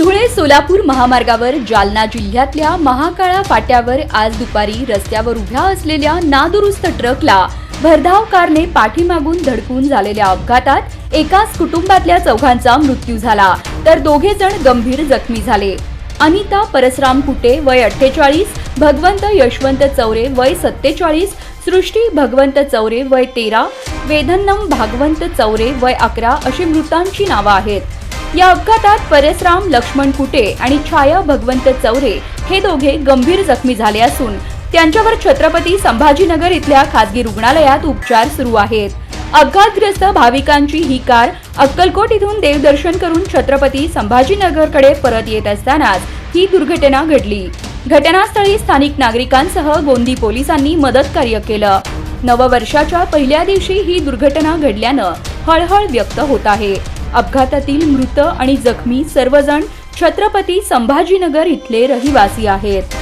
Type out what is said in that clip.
धुळे सोलापूर महामार्गावर जालना जिल्ह्यातल्या महाकाळा फाट्यावर आज दुपारी रस्त्यावर उभ्या असलेल्या नादुरुस्त ट्रकला भरधाव कारने पाठीमागून धडकून झालेल्या अपघातात एकाच कुटुंबातल्या चौघांचा मृत्यू झाला तर दोघे जण गंभीर जखमी झाले। अनिता परसराम कुटे वय 48, भगवंत यशवंत चौरे वय 47, सृष्टी भगवंत चौरे वय 13, वेदन्नम भागवंत चौरे वय 11 अशी मृतांची नावं आहेत। या अपघातात परसराम लक्ष्मण कुटे आणि छाया भगवंत चौरे हे दोघे गंभीर जखमी झाले असून त्यांच्यावर छत्रपती संभाजीनगर इथल्या खासगी रुग्णालयात उपचार सुरू आहेत। अपघातग्रस्त भाविकांची ही कार अक्कलकोट इथून देवदर्शन करून छत्रपती संभाजीनगरकडे परत येत असतानाच ही दुर्घटना घडली। घटनास्थळी स्थानिक नागरिकांसह गोंदी पोलिसांनी मदतकार्य केलं। नववर्षाच्या पहिल्या दिवशी ही दुर्घटना घडल्यानं हळहळ व्यक्त होत आहे। अपघातातील मृत आणि जखमी सर्वजण छत्रपती संभाजीनगर इथले रहिवासी आहेत।